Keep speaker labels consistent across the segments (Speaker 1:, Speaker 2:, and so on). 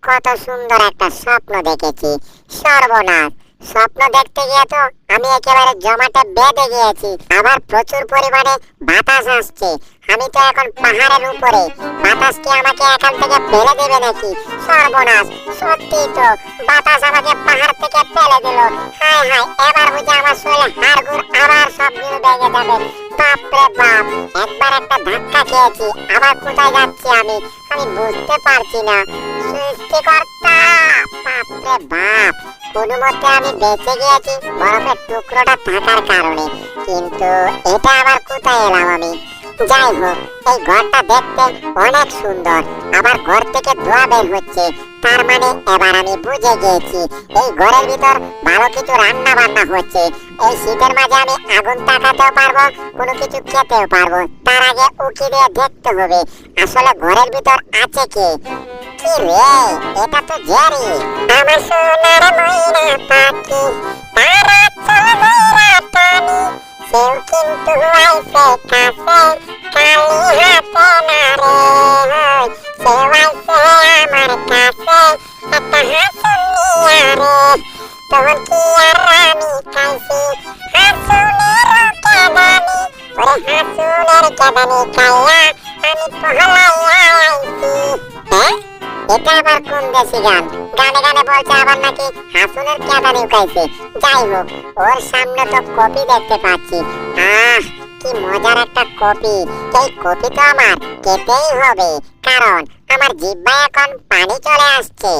Speaker 1: কত সুন্দর একটা স্বপ্ন দেখেছি। সর্বনাশ, স্বপ্ন দেখতে গিয়ে তো আমি একেবারে জমাটে বেঁধে গিয়েছি। আবার প্রচুর পরিমাণে বাতাস আসছে। আমি তো এখন পাহাড়ের উপরে, বাতাস কি আমাকে এখান থেকে ফেলে দেবে নাকি? সর্বনাশ, সত্যি তো বাতাস আমাকে পাহাড় থেকে ফেলে দিল। হায় হায়, এবার বুঝে আমার শরীরে হাড়গুড় আবার সবগুলো ভেঙে যাবে। বাপরে বাপ, একবার একটা ধাক্কা খেয়েছি, আবার কোথায় যাচ্ছি আমি বুঝতে পারছি না। সৃষ্টিকর্তা, বাপরে বাপ, কোনো মতে আমি বেঁচে গিয়েছি বরফের টুকরোটা থাকার কারণে। কিন্তু এটা আবার কোথায় এলাম আমি? যাই হোক, এই ঘরটা দেখতে অনেক সুন্দর। আবার ঘর থেকে ধোঁয়া বের হচ্ছে, তার মানে এবার আমি বুঝে গিয়েছি এই ঘরের ভিতর ভালো কিছু রান্না বান্না হচ্ছে। এই শীতের মাঝে আমি আগুন তাকাতেও পারবো, কোনো কিছু খেতেও পারবো। তার আগে উকি দিয়ে দেখতে হবে আসলে ঘরের ভিতর আছে কে। কি রে, এটা তো জেরি। আমার সোনার ময়না পাখি, তারা চলে ময়না টানি, সেও কিন্তু আইছে কাছে, কালি হাতে না রে হয়, সেও আইছে আমার কাছে, একটা হাসুন নিয়া রে। তখন কি আর আমি খাইছি হাসুনের কেদানি, ওরে হাসুনের কেদানি খাইয়া আমি পহলাইয়া আইছি। হ্যাঁ, এটা আবার কোন দেশি গান? গানে গানে বলছে আবার নাকি হাসুনের কেদানি উকাইছে। যাই হোক, ওর সামনে তো কপি দেখতে পাচ্ছি। আহ, কি মজার একটা কপি। এই কপি তো আমার খেতেই হবে, কারণ আমার জিহ্বায় এখন পানি চলে আসছে।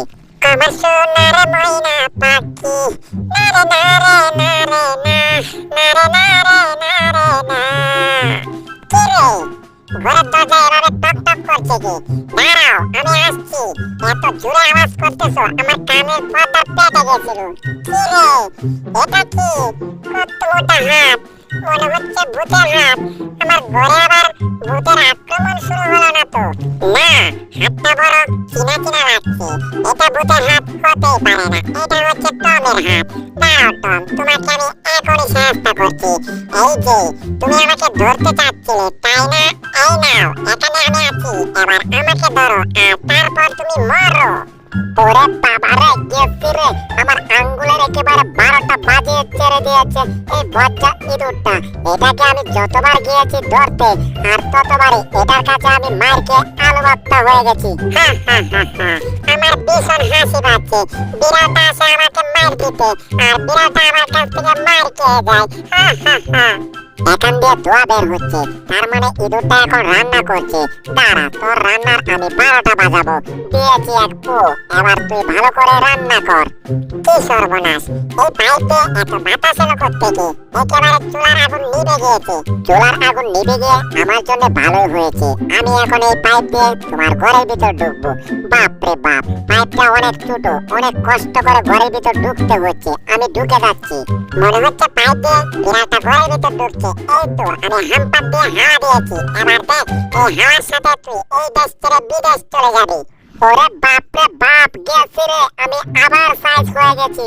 Speaker 1: আমার সোনার ময়না পাখি, নারে নারে নারে না, নারে নারে নারে না। কি রে, ঘরের দরজা এভাবে টক টক করছে কি? দাঁড়াও, আমি আসছি। এত জোরে আওয়াজ করতেছো, আমার কানের পর্দা পেটে গেছিল। কি রে, এটা কি? কত মোটা হাত, মনে হচ্ছে ভূতের হাত। আমার ঘরে আবার ভূতের আক্রমণ শুরু হলো না তো? না, হাতটা বড় চিনা চিনা লাগছে। এটা ভূতের হাত হতেই পারে না, এটা হচ্ছে টমের হাত। দাঁড়াও টম, তোমাকে আমি এখনই সাহায্য করছি। এই যে, তুমি আমাকে ধরতে চাচ্ছিলে তাই না? এই নাও, এখানে আমি আছি, এবার আমাকে ধরো আর তারপর তুমি মরো। ওরে বাবা রে, গেছি রে, আমার আঙ্গুলের একেবারে 12টা বাজিয়ে ছেড়ে দিয়েছে এই বজ্জা ইঁদুরটা। এটাকে আমি যতবার গিয়েছি ধরতে, আর ততবারই এটার কাছে আমি মার খেয়ে আলু ভর্তা হয়ে গেছি। হা হা হা হা, আমার ভীষণ হাসি পাচ্ছে। বিড়ালটা আসে আমাকে মার দিতে, আর বিড়ালটা আমার কাছ থেকে মার খেয়ে যায়। হা হা হা। এখান দিয়ে ধোঁয়া বের হচ্ছে, তার মানে ইঁদুরটা এখন রান্না করছে। দাঁড়া, তোর রান্নার আমি 12টা বাজাবো। দিয়েছি এক পু, এবার তুই ভালো করে রান্না কর। কি সর্বনাশ, এই পাইপে এত বাতাস এলো কোত্থেকে? একেবারে চুলার আগুন নিভে গিয়েছে। চুলার আগুন নিভে গিয়ে আমার জন্য ভালোই হয়েছে। আমি এখন এই পাইপ দিয়ে তোমার ঘরের ভিতর ঢুকবো। বাপরে বাপ, পাইপটা অনেক ছোট, অনেক কষ্ট করে ঘরের ভিতর ঢুকতে হচ্ছে। আমি ঢুকে যাচ্ছি। মনে হচ্ছে পাইপ দিয়ে বিড়ালটা ঘরের ভিতর ঢুকছে। এই তো আমি হাম্পার দিয়ে হাওয়া দিয়েছি। এবার দেখ, এই হাওয়ার সাথে তুই এই দেশ ছেড়ে বিদেশ চলে যাবি। ওরে বাপরে বাপ, গেছি রে, আমি আবার সাইজ হয়ে গেছি।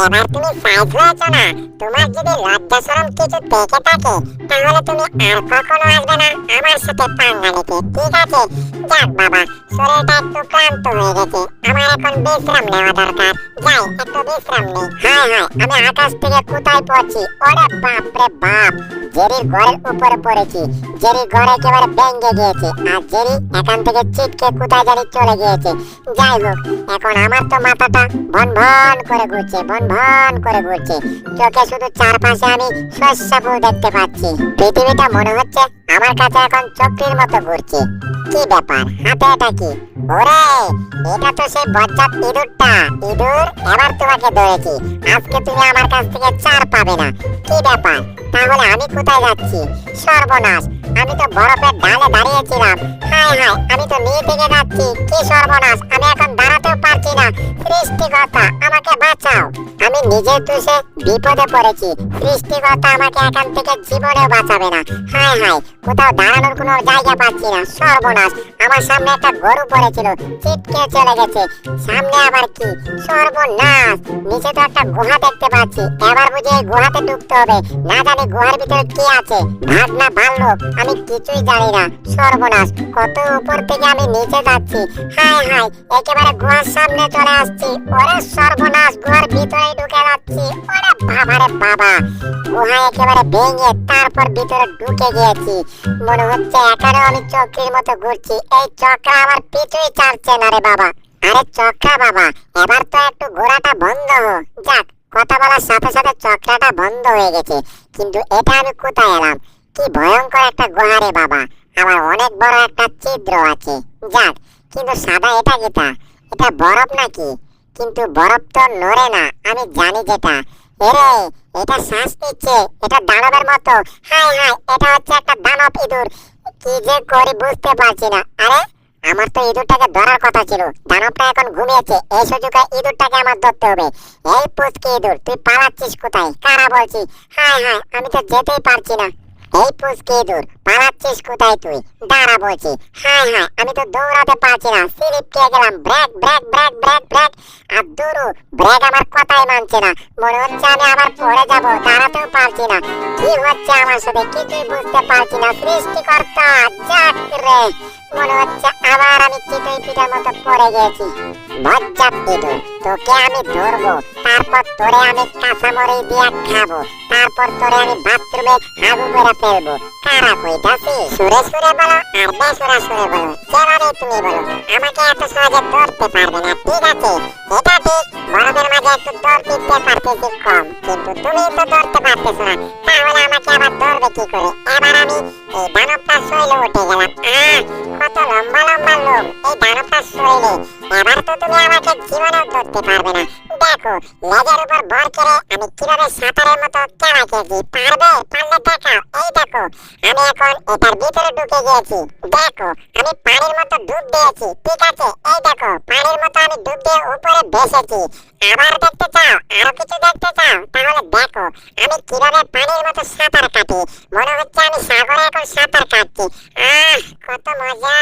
Speaker 1: এবার তুমি সাইজ হয়েছো না? তোমার যদি লজ্জা শরম কিছু থেকে থাকে, তাহলে তুমি আর কখনো আসবে না আমার সাথে পাঙ্গা নিতে, ঠিক আছে? যাক বাবা, শরীরটা একটু ক্লান্ত হয়ে গেছে, আমার এখন বিশ্রাম নেওয়া দরকার। যাই, একটু বিশ্রাম নেই। হায় হায়, আমি আকাশ থেকে কোথায় পড়ছি? ওরে বাপরে বাপ, জেরির ঘরের উপরে পড়েছি। জেরির ঘর একেবারে ভেঙে গিয়েছে, আর জেরি এখান থেকে ছিটকে কোথায় জানি চলে গিয়েছে। যাই হোক, এখন আমার তো মাথাটা ভন ভন করে ঘুরছে, ভন ভন করে ঘুরছে। চোখে শুধু চারপাশে আমি শস্য ফুল দেখতে পাচ্ছি। পৃথিবীটা মনে হচ্ছে আমার কাছে এখন চক্রীর মতো ঘুরছে। কি ব্যাপার, হাতে এটা কি? ওরে, এটা তো সেই বজ্জাত ইঁদুরটা। ইঁদুর, এবার তোমাকে ধরেছি। আজকে তুমি আমার কাছ থেকে ছাড় পাবে না। কি ব্যাপার, তাহলে আমি কোথায় যাচ্ছি? সর্বনাশ, আমি তো বরফের ডালে দাঁড়িয়েছিলাম। হায় হায়, আমি তো নিয়ে থেকে যাচ্ছি। কি সর্বনাশ, আমি এখন দাঁড়াতেও পারছি না। সৃষ্টিকর্তা আমাকে বাঁচাও, আমি নিজের দোষে বিপদে পড়েছি। সৃষ্টিকর্তা আমাকে এখান থেকে জীবনেও বাঁচাবে না। হায় হায়, কোথাও দাঁড়ানোর কোনো জায়গা পাচ্ছি না, সর্বনাশ। আমার সামনে একটা গরু পড়েছিল, ছিটকে চলে গেছে। সামনে আবার কি, সর্বনাশ। নিচে তো একটা গুহা দেখতে পাচ্ছি, এবার বুঝি এই গুহাতে ঢুকতে হবে। না জানি গুহার ভিতরে কি আছে, ভাগ না ভাল্লুক আমি কিছুই জানি না। সর্বনাশ, কত উপর থেকে আমি নিচে যাচ্ছি। হায় হায়, একেবারে গুহার সামনে চলে আসছি। ওরে সর্বনাশ, গুহার ভিতরে ঢুকে যাচ্ছি। ওরে বাবা রে বাবা, গুহা একেবারে ভেঙে তারপর ভিতরে ঢুকে গিয়েছি। মনে হচ্ছে এখানেও আমি চক্রের মতো ঘুরছি। এই চক্র আমার পিছুই ছাড়ছে না রে বাবা। আরে চক্রা বাবা, এবার তো একটু ঘোরাটা বন্ধ হোক। যাক, কথা বলার সাথে সাথে চক্রাটা বন্ধ হয়ে গেছে। কিন্তু এটা আমি কোথায় এলাম? কি ভয়ঙ্কর একটা গুহা রে বাবা, আবার অনেক বড় একটা ছিদ্র আছে। যাক, কিন্তু সাদা এটা কিটা? এটা বরফ নাকি? কিন্তু বরফ তো নড়ে না, আমি জানি যেটা। এরে, এটা শ্বাস নিচ্ছে, এটা দানবের মতো। হায় হায়, এটা হচ্ছে একটা দানব ইঁদুর। কি যে করি বুঝতে পারছি না। আরে, আমার তো ইঁদুরটাকে ধরার কথা ছিল, দানবটা এখন ঘুমিয়েছে। এই সুযোগে ইঁদুরটাকে আমার ধরতে হবে। এই পুচকি ইঁদুর, তুই পালাচ্ছিস কোথায়? কারা বলছি? হায় হায়, আমি তো যেতেই পারছি না। এই পুচকি ইঁদুর, পালাচ্ছিস কোথায় তুই? দাঁড়া বলছি। হায় হায়, আমি তো দৌড়াতে পারছি না, স্লিপ খেয়ে গেলাম। Brake brake brake brake brake. আর দূরু, ব্রেক আমার কথাই মানছে না। মনে হচ্ছে আমি আবার পড়ে যাব, দাঁড়াতেও পারছি না। কি হচ্ছে আমার সাথে কিছুই বুঝতে পারছি না। সৃষ্টিকর্তা, যাক রে, মনে হচ্ছে আবার আমি চিতই পিঠার মতো পড়ে গেছি। বজ্জাত ইঁদুর, তোকে আমি ধরবো, তারপর তোরে আমি কাঁচামরি দিয়ে খাবো, তারপর তোরে আমি বাথরুমে হাগু করে ফেলবো। কারা কইতাছি? সুরে সুরে বলো আর বেসুরা সুরে বলো, যেভাবে তুমি বলো। আমাকে এত সহজে ধরতে পারবে না, ঠিক আছে? এটা ঠিক, বড়দের মাঝে একটু দৌড় দিতে পারতেছি কম, কিন্তু তুমি তো ধরতে পারতেছো না। তাহলে আমাকে আবার ধরবে কি করে? এবার আমি এই দানবটা শৈলে উঠে গেলাম। কত লম্বা লম্বা লোম এই দানবটা শৈলে। এবার তো তুমি আমাকে জীবনেও ধরতে পারবে না। দেখো, লেজের উপর ভর করে আমি কিভাবে সাঁতারের মতো কেলাকেছি। পারবে? পারলে দেখাও। এই দেখো, আমি এখন এটার ভিতরে ঢুকে গিয়েছি। দেখো, আমি পানির মতো ডুব দিয়েছি, ঠিক আছে? এই দেখো, পানির মতো আমি ডুব দিয়ে উপরে ভেসেছি। আবার দেখতে চাও? আরো কিছু দেখতে চাও? তাহলে দেখো, আমি কিভাবে পানির মতো সাঁতার কাটি। মনে হচ্ছে আমি সাগরে এখন সাঁতার কাটছি। কত মজা।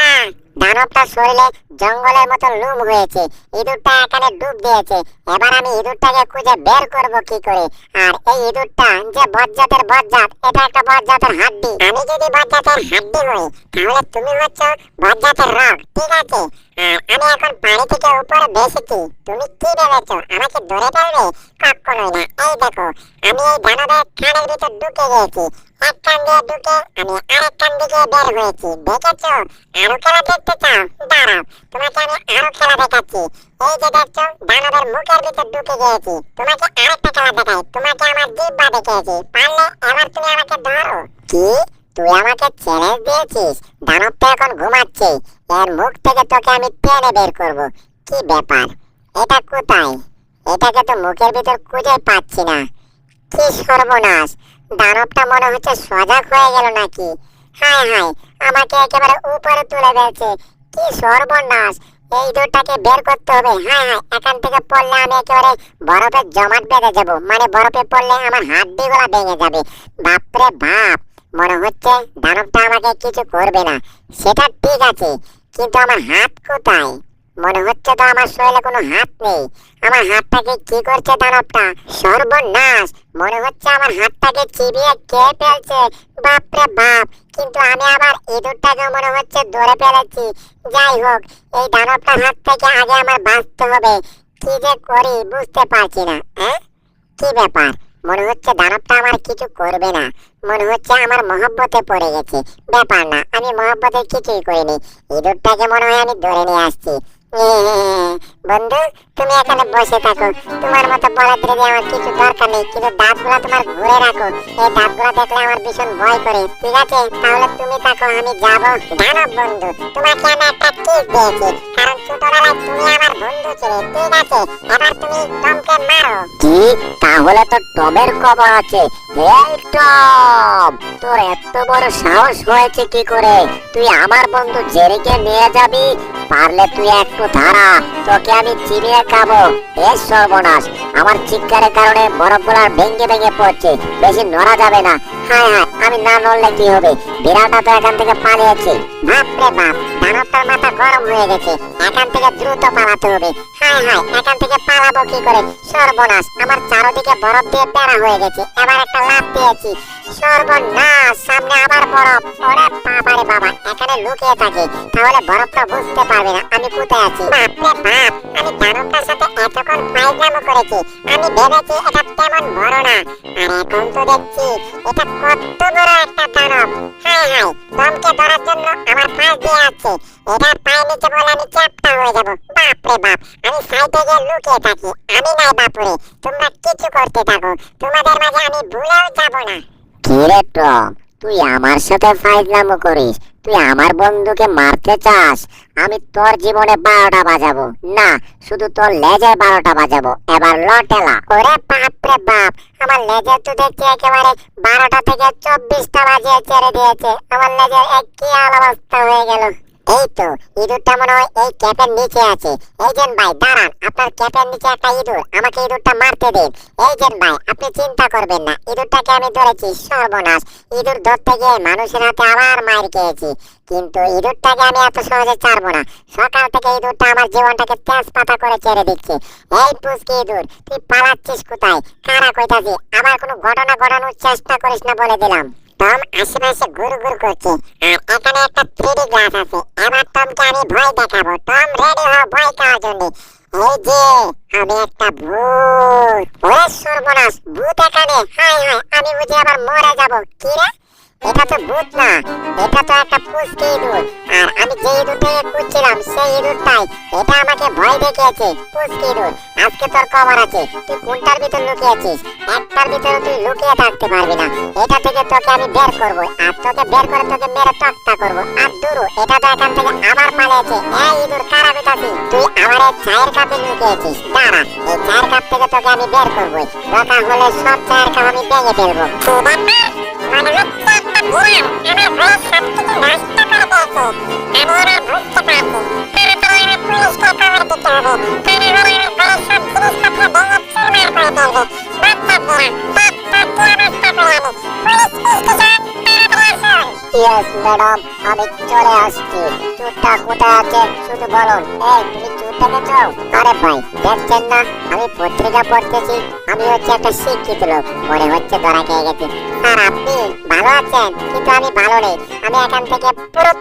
Speaker 1: দানবটা শরীরে জঙ্গলের মতো লুম হয়েছে। ইঁদুরটা এখানে ডুব দিয়েছে। এবার আমি ইঁদুরটাকে খুঁজে বের করব কি করে? আর এই ইঁদুরটা যে বজ্জাতের বজ্জাত, এটা একটা বজ্জাতের হাড্ডি। আমি যদি বজ্জাতের হাড্ডি হই, তাহলে তুমি হচ্ছ বজ্জাতের রগ, ঠিক আছে? আর আমি এখন পানি থেকে উপরে ভেসেছি। তুমি কি ভেবেছো আমাকে ধরে ফেলবে? কখনোই না। এই দেখো, আমি এই দানবের কানের ভিতর ঢুকে গিয়েছি। এক কান দিয়ে ঢুকে আমি আরেক কান দিকে বের হয়েছি। দেখেছো? আরো খেলা দেখতে চাও? দাঁড়াও, তোমাকে আমি আরো খেলা দেখাচ্ছি। এই যে দেখছো, দানবের মুখের ভিতর ঢুকে গিয়েছি। তোমাকে আরেকটা খেলা দেখাই। তোমাকে আমার জিহ্বা দেখিয়েছি, পারলে এবার তুমি আমাকে ধরো। কি? তুই আমাকে চ্যালেঞ্জ দিয়েছিস? দানবটা এখন ঘুমাচ্ছে, এর মুখ থেকে তোকে আমি টেনে বের করব। কি ব্যাপার? এটা কোথায়? এটাকে তো মুখের ভিতর খুঁজে পাচ্ছি না। কি সর্বনাশ, দানবটা মনে হচ্ছে সজাগ হয়ে গেল নাকি? হায় হায়, আমাকে একেবারে উপরে তুলে ফেলছে। কি সর্বনাশ, এই ইঁদুরটাকে বের করতে হবে। হায় হায়, এখান থেকে পড়লে আমি একেবারে বরফের জমাট বেঁধে যাব। মানে বরফে পড়লে আমার হাড্ডিগুলা ভেঙে যাবে। বাপরে বাপ, মনে হচ্ছে দানবটা আমাকে কিছু করবে না। সেটা ঠিক আছে, কিন্তু আমার হাত কোথায়? মনে হচ্ছে তো আমার শরীরে কোনো হাত নেই। আমার হাতটাকে কি করছে দানবটা? সর্বনাশ, মনে হচ্ছে আমার হাতটাকে চিবিয়ে খেয়ে ফেলছে। বাপরে বাপ, কিন্তু আমি আবার ইঁদুরটাকে মনে হচ্ছে ধরে ফেলেছি। যাই হোক, এই দানবটার হাত থেকে আগে আমার বাঁচতে হবে। কি যে করি বুঝতে পারছি না। কি ব্যাপার? মনে হচ্ছে দানবটা আমার কিছু করবে না। মনে হচ্ছে আমার মহব্বতে পড়ে গেছে। ব্যাপার না, আমি মহব্বতে কিছুই করিনি। ইঁদুরটাকে মনে হয় আমি ধরে নিয়ে আসছি। বন্ধু, তুমি এখানে বসে থাকো। তোমার মতো বলদ রেডি আমার কিছু দরকার নেই, কিন্তু দাঁতগুলা তোমার ঘুরে রাখো। এই দাঁতগুলা দেখলে আমার ভীষণ ভয় করে, ঠিক আছে? তাহলে তুমি থাকো, আমি যাব। দানব বন্ধু, তোমাকে আমি একটা কিস দিয়েছি, কারণ তুমি ছোটবেলায় তুমি আমার বন্ধু ছিলে, ঠিক আছে? এবার তুমি টমকে মারো।
Speaker 2: কি? তাহলে তো টমের খবর আছে। এই টম, তোর এত বড় সাহস হয়েছে কি করে? তুই আমার বন্ধু জেরিকে নিয়ে যাবি? পারলে তুই একটু দাঁড়া, তোকে আমি চিবিয়ে খাবো। এ সর্বনাশ, আমার চিৎকারের কারণে বরফগুলো ভেঙে ভেঙে পড়ছে, বেশি নড়া যাবে না। হায় হায়, আমি না নড়লে কি হবে? বিড়ালটা তো এখান থেকে পালিয়েছে।
Speaker 1: বাপরে বাপ, দানবটার মাথা গরম হয়ে গেছে, এখান থেকে দ্রুত পালাতে হবে। হায় হায়, এখান থেকে পালাবো কি করে? সর্বনাশ, আমার চারদিকে বরফ দিয়ে বেড়া হয়ে গেছে। এবার একটা লাফ দিয়েছি, সর্বনাশ, সামনে আবার বরফ। ওরে বাবা রে বাবা, এখানে লুকিয়ে থাকি, তাহলে বরফটা বুঝতে পারবে না আমি কোথায় আছি। বাপরে বাপ, আমি দানবটার সাথে এতক্ষণ ফাইজলামো করেছি, আমি ভেবেছি এটা তেমন বড় না, আর এখন তো দেখছি এটা কত বড় একটা দানব। হায় হায়, টমকে ধরার জন্য আমার পাশ দিয়ে আছে, এটা পায়ে নিচে বলে আমি চ্যাপ্টা হয়ে যাব। বাপরে বাপ, আমি সাইডে গিয়ে লুকিয়ে থাকি। আমি নাই বাপুরে, তোমরা কিছু করতে থাকো, তোমাদের মাঝে আমি ভুলেও যাব না।
Speaker 2: কি রে টম, তুই আমার সাথে ফাইজলামো করিস? তুই আমার বন্ধুকে মারতে চাস? আমি তোর জীবনে 12টা বাজাবো না, শুধু তোর লেজে 12টা বাজাবো। এবার লটেলা।
Speaker 1: ওরে বাপরে বাপ, আমার লেজের তো দেখছি একেবারে 12টা থেকে 24টা বাজিয়ে ছেড়ে দিয়েছে। আমার লেজের এক কি অবস্থা হয়ে গেল। এই তো ইঁদুরটা মনে হয় এই ক্যাপের নিচে আছে। এই যেন ভাই দাঁড়ান, আপনার ক্যাপের নিচে একটা ইঁদুর, আমাকে ইঁদুরটা মারতে দিন। এই যেন ভাই, আপনি চিন্তা করবেন না, ইঁদুরটাকে আমি ধরেছি। সর্বনাশ, ইঁদুর ধরতে গিয়ে মানুষের হাতে আবার মার খেয়েছি, কিন্তু ইঁদুরটাকে আমি এত সহজে ছাড়বো না। সকাল থেকে ইঁদুরটা আমার জীবনটাকে তেজপাতা করে ছেড়ে দিচ্ছে। এই পুচকি ইঁদুর, তুই পালাচ্ছিস কোথায়? কারা কইতাছি, আবার কোনো ঘটনা ঘটানোর চেষ্টা করিস না বলে দিলাম। টম আশেপাশে ঘুর ঘুর করছে, আর এখানে একটা 3D গ্লাস আছে। এবার টমকে আমি ভয় দেখাবো। টম রেডি হও ভয় খাওয়ার জন্য। এই যে আমি একটা ভূত। ওরে সর্বনাশ, ভূত এখানে! হায় হায়, আমি বুঝি আবার মরে যাব। কি রে, এটা তো ভূত না, এটা তো একটা পুচকি ইঁদুর। আর আমি যে ইঁদুরটাকে খুঁজছিলাম সেই ইঁদুরটাই, এটা আমাকে ভয় দেখিয়েছে। পুচকি ইঁদুর, আজকে তোর খবর আছে। তুই কোনটার ভিতর লুকিয়েছিস? একটার ভিতরে তুই লুকিয়ে থাকতে পারবি না। এটা থেকে তোকে আমি বের করবো, আর তোকে বের করে তোকে মেরে তক্তা করবো। আর দুরু, এটা তো এখান থেকে আবার পালিয়েছে। এই ইঁদুর, কারা বিতাছিস? তুই আমার এই চায়ের কাপে লুকিয়েছিস। দাঁড়া, এই চায়ের কাপ থেকে তোকে আমি বের করবো। দরকার হলে সব চায়ের কাপ আমি ভেঙে ফেলবো। মনে হচ্ছে একটা বিড়াল আমার ঘরের সবকিছু নষ্ট করে দিয়েছে। আমি এবার বুঝতে পারছি, তাড়াতাড়ি আমার পুলিশকে খবর দিতে হবে। তা না হলে আমার ঘরের সব জিনিসপত্র ভেঙে চুরমার করে ফেলবে। বাচ্চারা, তুই আমার সাথে আনি। পুলিশ পুলিশকে যা, তাড়াতাড়ি আসুন।
Speaker 2: ইয়েস ম্যাডাম, আমি চলে আসছি। চুরটা কোথায় আছে শুধু বলুন। এই, তুমি চুর দেখেছো? আরে ভাই, দেখছেন না আমি পত্রিকা পড়তেছি? আমি হচ্ছে একটা শিক্ষিত লোক, মনে হচ্ছে ধরা খেয়ে গেছি।
Speaker 1: স্যার, আপনি ভালো আছেন? কিন্তু আমি ভালো নেই, আমি এখান থেকে পুরো